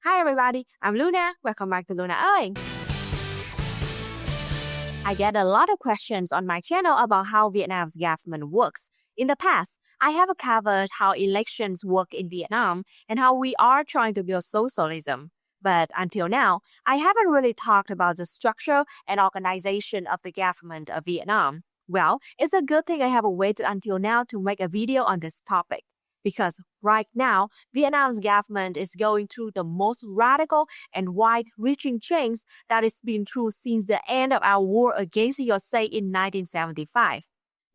Hi everybody, I'm Luna. Welcome back to Luna Ơi. I get a lot of questions on my channel about how Vietnam's government works. In the past, I have covered how elections work in Vietnam and how we are trying to build socialism. But until now, I haven't really talked about the structure and organization of the government of Vietnam. Well, it's a good thing I have waited until now to make a video on this topic. Because right now, Vietnam's government is going through the most radical and wide-reaching change that it's been through since the end of our war against the USA in 1975.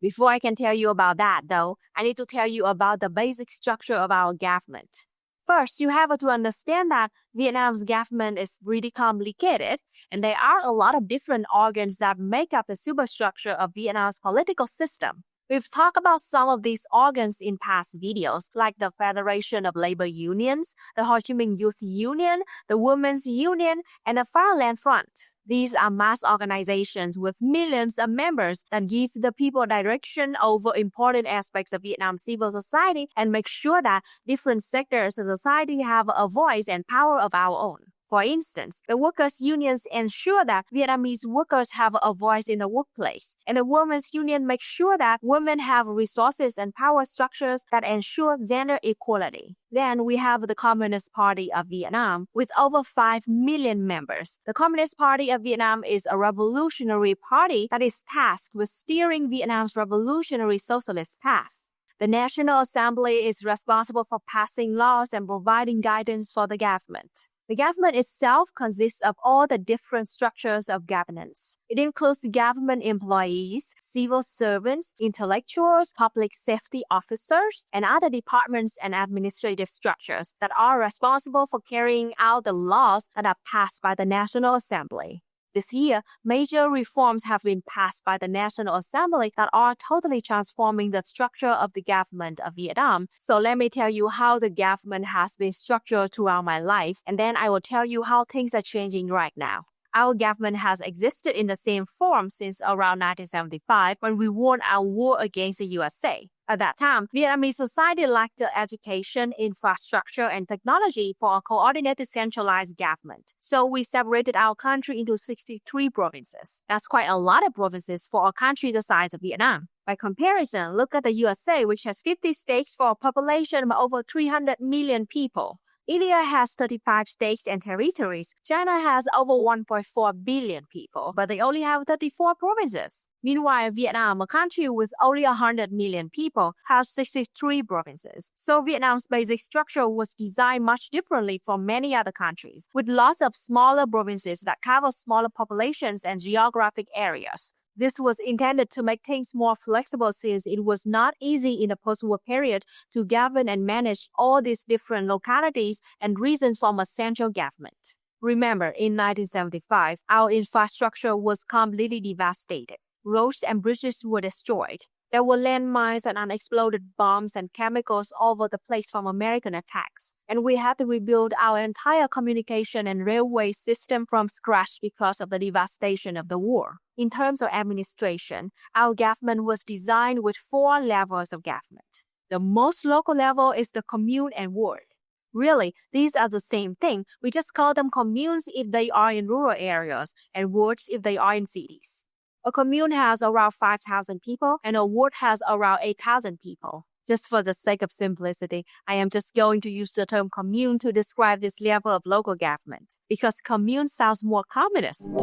Before I can tell you about that, though, I need to tell you about the basic structure of our government. First, you have to understand that Vietnam's government is really complicated, and there are a lot of different organs that make up the superstructure of Vietnam's political system. We've talked about some of these organs in past videos, like the Federation of Labor Unions, the Ho Chi Minh Youth Union, the Women's Union, and the Fatherland Front. These are mass organizations with millions of members that give the people direction over important aspects of Vietnam's civil society and make sure that different sectors of society have a voice and power of our own. For instance, the workers' unions ensure that Vietnamese workers have a voice in the workplace, and the women's union makes sure that women have resources and power structures that ensure gender equality. Then we have the Communist Party of Vietnam with over 5 million members. The Communist Party of Vietnam is a revolutionary party that is tasked with steering Vietnam's revolutionary socialist path. The National Assembly is responsible for passing laws and providing guidance for the government. The government itself consists of all the different structures of governance. It includes government employees, civil servants, intellectuals, public safety officers, and other departments and administrative structures that are responsible for carrying out the laws that are passed by the National Assembly. This year, major reforms have been passed by the National Assembly that are totally transforming the structure of the government of Vietnam. So let me tell you how the government has been structured throughout my life, and then I will tell you how things are changing right now. Our government has existed in the same form since around 1975 when we won our war against the USA. At that time, Vietnamese society lacked the education, infrastructure, and technology for a coordinated centralized government. So we separated our country into 63 provinces. That's quite a lot of provinces for a country the size of Vietnam. By comparison, look at the USA, which has 50 states for a population of over 300 million people. India has 35 states and territories. China has over 1.4 billion people, but they only have 34 provinces. Meanwhile, Vietnam, a country with only 100 million people, has 63 provinces. So Vietnam's basic structure was designed much differently from many other countries, with lots of smaller provinces that cover smaller populations and geographic areas. This was intended to make things more flexible since it was not easy in the post-war period to govern and manage all these different localities and regions from a central government. Remember, in 1975, our infrastructure was completely devastated. Roads and bridges were destroyed. There were landmines and unexploded bombs and chemicals all over the place from American attacks. And we had to rebuild our entire communication and railway system from scratch because of the devastation of the war. In terms of administration, our government was designed with 4 levels of government. The most local level is the commune and ward. Really, these are the same thing. We just call them communes if they are in rural areas and wards if they are in cities. A commune has around 5,000 people and a ward has around 8,000 people. Just for the sake of simplicity, I am just going to use the term commune to describe this level of local government, because commune sounds more communist.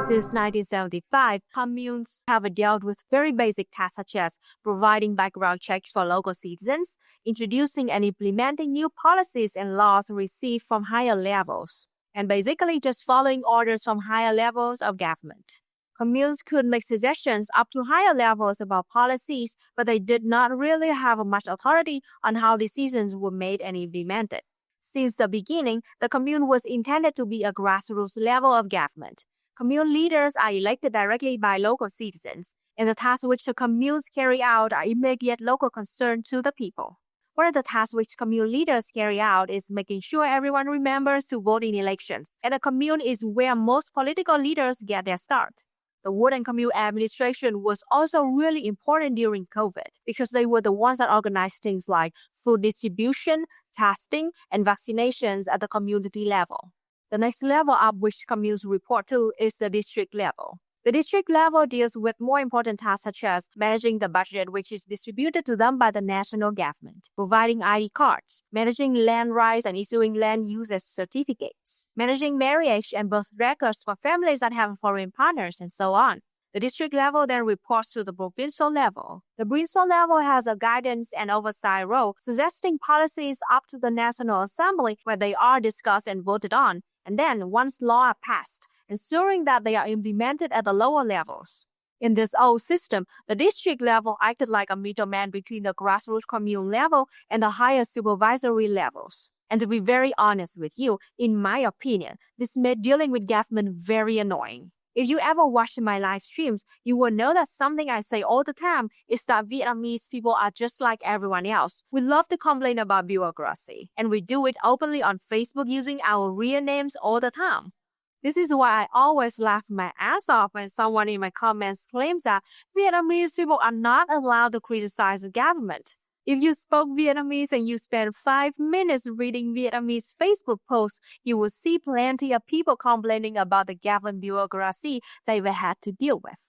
Since 1975, communes have dealt with very basic tasks such as providing background checks for local citizens, introducing and implementing new policies and laws received from higher levels, and basically just following orders from higher levels of government. Communes could make suggestions up to higher levels about policies, but they did not really have much authority on how decisions were made and implemented. Since the beginning, the commune was intended to be a grassroots level of government. Commune leaders are elected directly by local citizens, and the tasks which the communes carry out are immediate local concern to the people. One of the tasks which commune leaders carry out is making sure everyone remembers to vote in elections, and the commune is where most political leaders get their start. The Work and Commute Administration was also really important during COVID because they were the ones that organized things like food distribution, testing, and vaccinations at the community level. The next level up which commutes report to is the district level. The district level deals with more important tasks such as managing the budget which is distributed to them by the national government, providing ID cards, managing land rights and issuing land use certificates, managing marriage and birth records for families that have foreign partners, and so on. The district level then reports to the provincial level. The provincial level has a guidance and oversight role, suggesting policies up to the National Assembly where they are discussed and voted on, and then once laws are passed, ensuring that they are implemented at the lower levels. In this old system, the district level acted like a middleman between the grassroots commune level and the higher supervisory levels. And to be very honest with you, in my opinion, this made dealing with government very annoying. If you ever watched my live streams, you will know that something I say all the time is that Vietnamese people are just like everyone else. We love to complain about bureaucracy, and we do it openly on Facebook using our real names all the time. This is why I always laugh my ass off when someone in my comments claims that Vietnamese people are not allowed to criticize the government. If you spoke Vietnamese and you spent 5 minutes reading Vietnamese Facebook posts, you will see plenty of people complaining about the government bureaucracy they've had to deal with.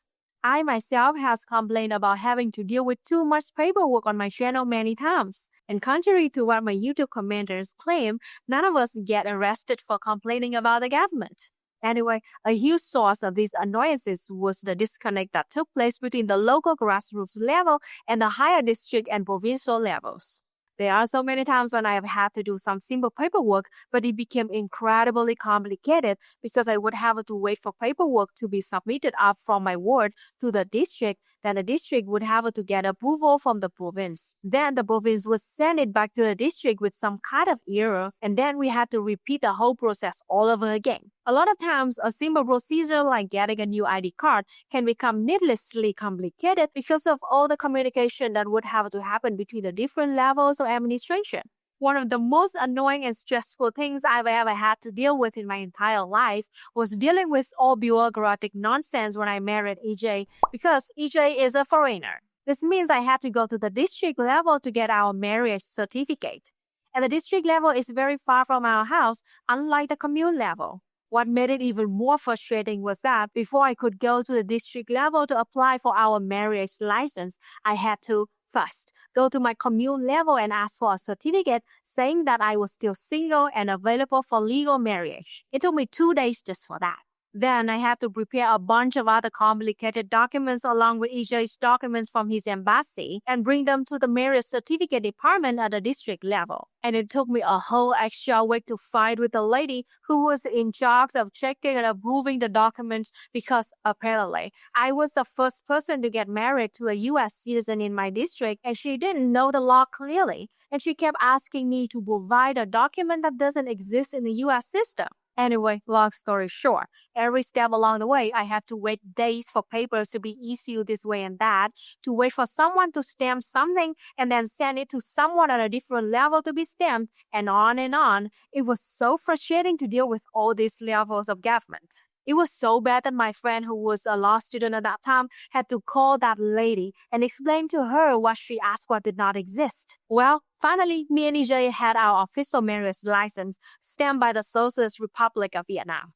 I myself has complained about having to deal with too much paperwork on my channel many times. And contrary to what my YouTube commenters claim, none of us get arrested for complaining about the government. Anyway, a huge source of these annoyances was the disconnect that took place between the local grassroots level and the higher district and provincial levels. There are so many times when I have had to do some simple paperwork, but it became incredibly complicated because I would have to wait for paperwork to be submitted up from my ward to the district. Then the district would have to get approval from the province. Then the province would send it back to the district with some kind of error, and then we had to repeat the whole process all over again. A lot of times, a simple procedure like getting a new ID card can become needlessly complicated because of all the communication that would have to happen between the different levels of administration. One of the most annoying and stressful things I've ever had to deal with in my entire life was dealing with all bureaucratic nonsense when I married EJ because EJ is a foreigner. This means I had to go to the district level to get our marriage certificate. And the district level is very far from our house, unlike the commune level. What made it even more frustrating was that before I could go to the district level to apply for our marriage license, I had to first go to my commune level and ask for a certificate saying that I was still single and available for legal marriage. It took me 2 days just for that. Then I had to prepare a bunch of other complicated documents along with EJ's documents from his embassy and bring them to the marriage certificate department at the district level. And it took me a whole extra week to fight with the lady who was in charge of checking and approving the documents because apparently I was the first person to get married to a US citizen in my district and she didn't know the law clearly. And she kept asking me to provide a document that doesn't exist in the US system. Anyway, long story short, every step along the way, I had to wait days for papers to be issued this way and that, to wait for someone to stamp something and then send it to someone at a different level to be stamped, and on and on. It was so frustrating to deal with all these levels of government. It was so bad that my friend who was a law student at that time had to call that lady and explain to her what she asked for did not exist. Well, finally, me and EJ had our official marriage license stamped by the Socialist Republic of Vietnam.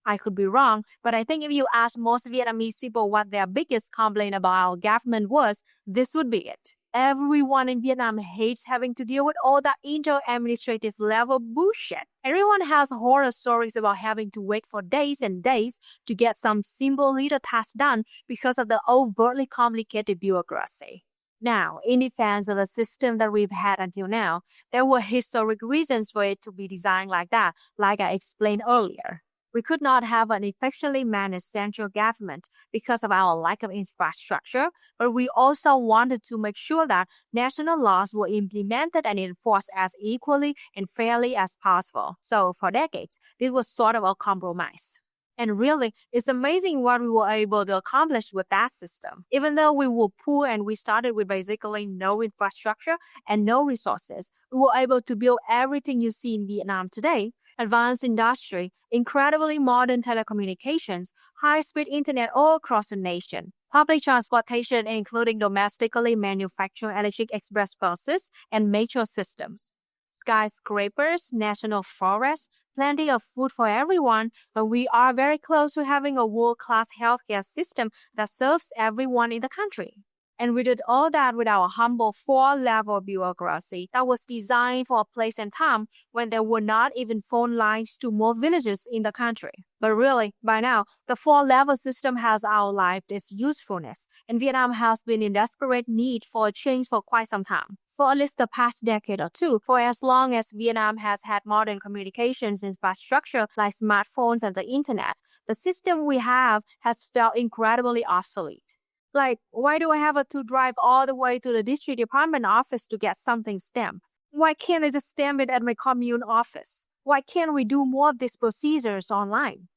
I could be wrong, but I think if you ask most Vietnamese people what their biggest complaint about our government was, this would be it. Everyone in Vietnam hates having to deal with all that inter-administrative level bullshit. Everyone has horror stories about having to wait for days and days to get some simple little task done because of the overtly complicated bureaucracy. Now, in defense of the system that we've had until now, there were historic reasons for it to be designed like that, like I explained earlier. We could not have an effectively managed central government because of our lack of infrastructure, but we also wanted to make sure that national laws were implemented and enforced as equally and fairly as possible. So for decades, this was sort of a compromise. And really, it's amazing what we were able to accomplish with that system. Even though we were poor and we started with basically no infrastructure and no resources, we were able to build everything you see in Vietnam today. advanced industry, incredibly modern telecommunications, high-speed internet all across the nation, public transportation including domestically manufactured electric express buses and metro systems, skyscrapers, national forests, plenty of food for everyone, but we are very close to having a world-class healthcare system that serves everyone in the country. And we did all that with our humble 4-level bureaucracy that was designed for a place and time when there were not even phone lines to more villages in the country. But really, by now, the 4-level system has outlived its usefulness, and Vietnam has been in desperate need for a change for quite some time. For at least the past decade or two, for as long as Vietnam has had modern communications infrastructure like smartphones and the internet, the system we have has felt incredibly obsolete. Like, why do I have to drive all the way to the district department office to get something stamped? Why can't I just stamp it at my commune office? Why can't we do more of these procedures online?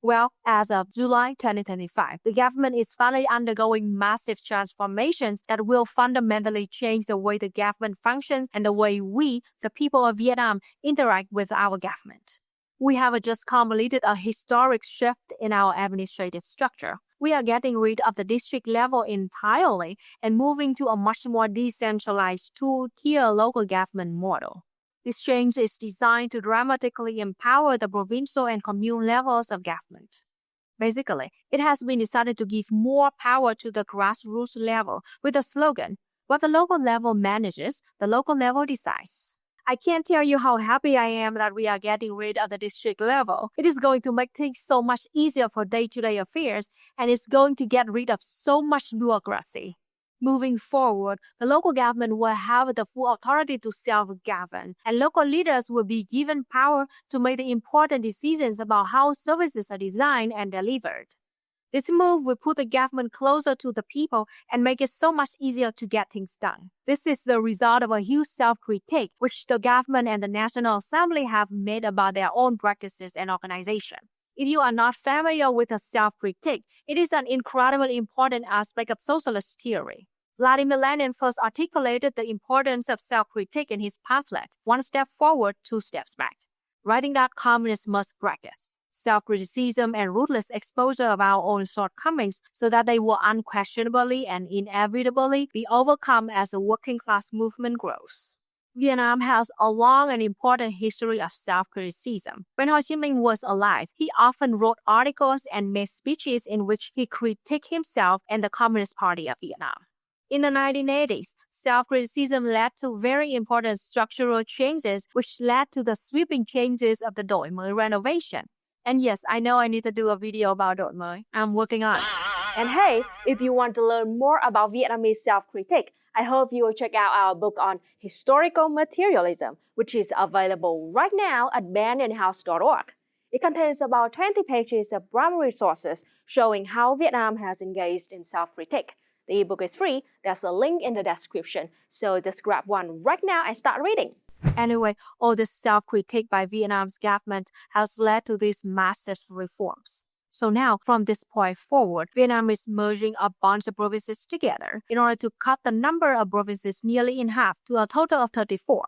Well, as of July 2025, the government is finally undergoing massive transformations that will fundamentally change the way the government functions and the way we, the people of Vietnam, interact with our government. We have just completed a historic shift in our administrative structure. We are getting rid of the district level entirely and moving to a much more decentralized two-tier local government model. This change is designed to dramatically empower the provincial and commune levels of government. Basically, it has been decided to give more power to the grassroots level with the slogan, "What the local level manages, the local level decides." I can't tell you how happy I am that we are getting rid of the district level. It is going to make things so much easier for day-to-day affairs, and it's going to get rid of so much bureaucracy. Moving forward, the local government will have the full authority to self-govern, and local leaders will be given power to make the important decisions about how services are designed and delivered. This move will put the government closer to the people and make it so much easier to get things done. This is the result of a huge self-critique which the government and the National Assembly have made about their own practices and organization. If you are not familiar with the self-critique, it is an incredibly important aspect of socialist theory. Vladimir Lenin first articulated the importance of self-critique in his pamphlet, "One Step Forward, Two Steps Back," writing that communists must practice self-criticism and ruthless exposure of our own shortcomings so that they will unquestionably and inevitably be overcome as the working class movement grows. Vietnam has a long and important history of self-criticism. When Ho Chi Minh was alive, he often wrote articles and made speeches in which he critiqued himself and the Communist Party of Vietnam. In the 1980s, self-criticism led to very important structural changes which led to the sweeping changes of the Đổi Mới renovation. And yes, I know I need to do a video about Đổi Mới. I'm working on it. And hey, if you want to learn more about Vietnamese self-critique, I hope you will check out our book on historical materialism, which is available right now at bandandhouse.org. It contains about 20 pages of primary sources showing how Vietnam has engaged in self-critique. The ebook is free. There's a link in the description, so just grab one right now and start reading. Anyway, all this self-critique by Vietnam's government has led to these massive reforms. So now, from this point forward, Vietnam is merging a bunch of provinces together in order to cut the number of provinces nearly in half to a total of 34.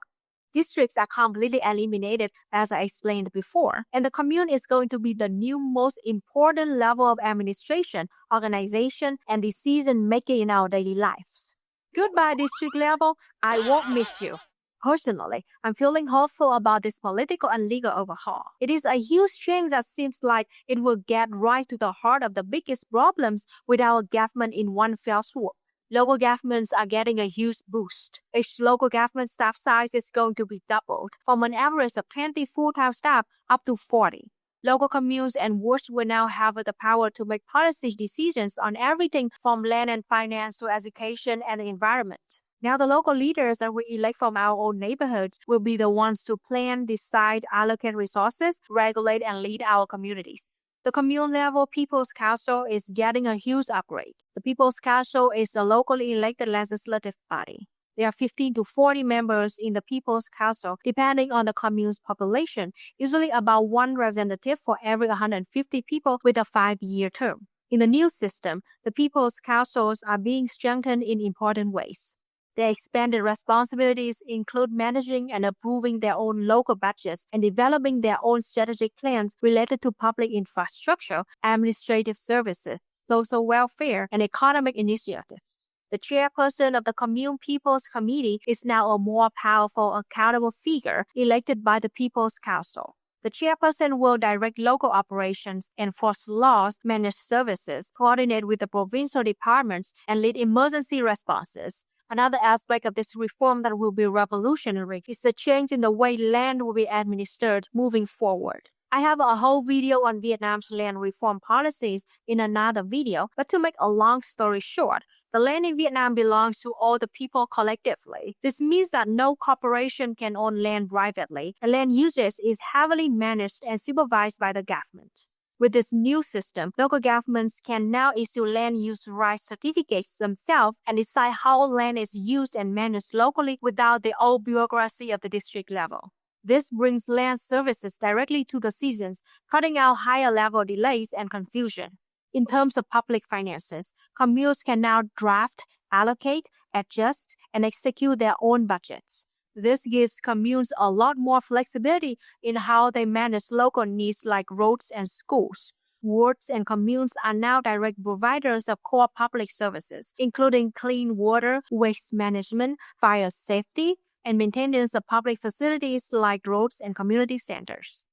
Districts are completely eliminated, as I explained before, and the commune is going to be the new most important level of administration, organization, and decision-making in our daily lives. Goodbye, district level. I won't miss you. Personally, I'm feeling hopeful about this political and legal overhaul. It is a huge change that seems like it will get right to the heart of the biggest problems with our government in one fell swoop. Local governments are getting a huge boost. Each local government staff size is going to be doubled, from an average of 20 full-time staff up to 40. Local communes and wards will now have the power to make policy decisions on everything from land and finance to education and the environment. Now the local leaders that we elect from our own neighborhoods will be the ones to plan, decide, allocate resources, regulate, and lead our communities. The commune-level People's Council is getting a huge upgrade. The People's Council is a locally elected legislative body. There are 15 to 40 members in the People's Council, depending on the commune's population, usually about one representative for every 150 people with a 5-year term. In the new system, the People's Councils are being strengthened in important ways. Their expanded responsibilities include managing and approving their own local budgets and developing their own strategic plans related to public infrastructure, administrative services, social welfare, and economic initiatives. The chairperson of the Commune People's Committee is now a more powerful, accountable figure elected by the People's Council. The chairperson will direct local operations, enforce laws, manage services, coordinate with the provincial departments, and lead emergency responses. Another aspect of this reform that will be revolutionary is the change in the way land will be administered moving forward. I have a whole video on Vietnam's land reform policies in another video, but to make a long story short, the land in Vietnam belongs to all the people collectively. This means that no corporation can own land privately, and land usage is heavily managed and supervised by the government. With this new system, local governments can now issue land use rights certificates themselves and decide how land is used and managed locally without the old bureaucracy of the district level. This brings land services directly to the citizens, cutting out higher-level delays and confusion. In terms of public finances, communes can now draft, allocate, adjust, and execute their own budgets. This gives communes a lot more flexibility in how they manage local needs like roads and schools. Wards and communes are now direct providers of core public services, including clean water, waste management, fire safety, and maintenance of public facilities like roads and community centers.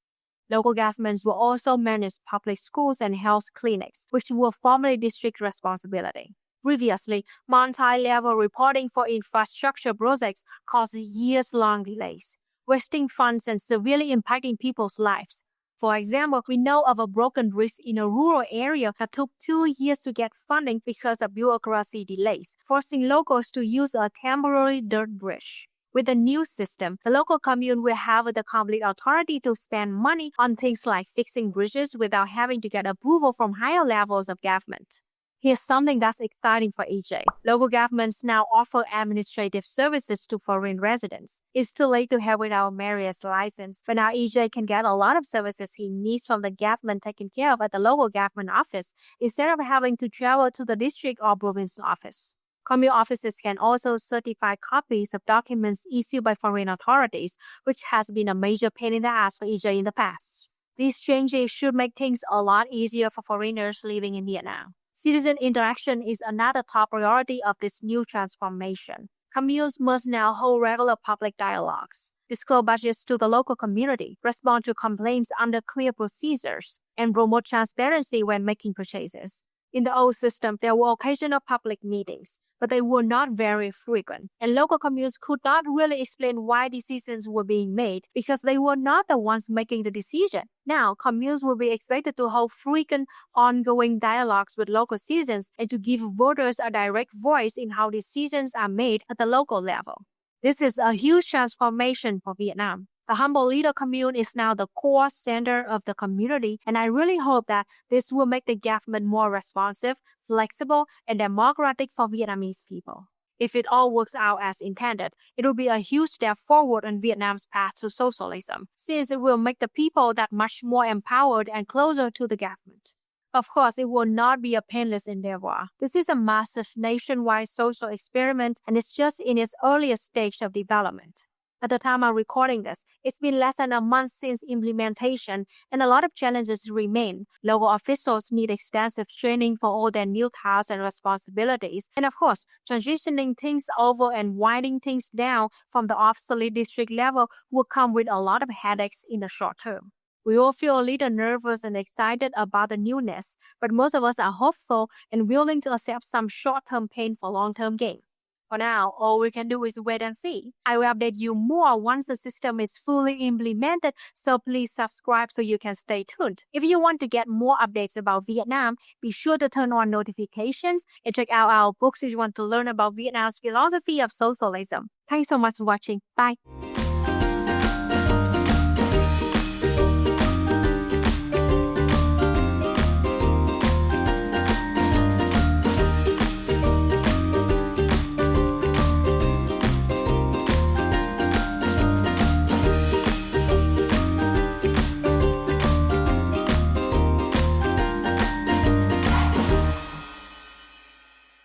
Local governments will also manage public schools and health clinics, which were formerly district responsibility. Previously, multi-level reporting for infrastructure projects caused years-long delays, wasting funds and severely impacting people's lives. For example, we know of a broken bridge in a rural area that took 2 years to get funding because of bureaucracy delays, forcing locals to use a temporary dirt bridge. With the new system, the local commune will have the complete authority to spend money on things like fixing bridges without having to get approval from higher levels of government. Here's something that's exciting for EJ. Local governments now offer administrative services to foreign residents. It's too late to have without marriage license, but now EJ can get a lot of services he needs from the government taken care of at the local government office instead of having to travel to the district or province office. Commune offices can also certify copies of documents issued by foreign authorities, which has been a major pain in the ass for EJ in the past. These changes should make things a lot easier for foreigners living in Vietnam. Citizen interaction is another top priority of this new transformation. Communes must now hold regular public dialogues, disclose budgets to the local community, respond to complaints under clear procedures, and promote transparency when making purchases. In the old system, there were occasional public meetings, but they were not very frequent, and local communes could not really explain why decisions were being made because they were not the ones making the decision. Now, communes will be expected to hold frequent, ongoing dialogues with local citizens and to give voters a direct voice in how decisions are made at the local level. This is a huge transformation for Vietnam. The humble little commune is now the core center of the community, and I really hope that this will make the government more responsive, flexible, and democratic for Vietnamese people. If it all works out as intended, it will be a huge step forward on Vietnam's path to socialism, since it will make the people that much more empowered and closer to the government. Of course, it will not be a painless endeavor. This is a massive nationwide social experiment, and it's just in its earliest stage of development. At the time I'm recording this, it's been less than a month since implementation, and a lot of challenges remain. Local officials need extensive training for all their new tasks and responsibilities, and of course, transitioning things over and winding things down from the obsolete district level will come with a lot of headaches in the short term. We all feel a little nervous and excited about the newness, but most of us are hopeful and willing to accept some short-term pain for long-term gain. For now, all we can do is wait and see. I will update you more once the system is fully implemented, so please subscribe so you can stay tuned. If you want to get more updates about Vietnam, be sure to turn on notifications and check out our books if you want to learn about Vietnam's philosophy of socialism. Thanks so much for watching. Bye!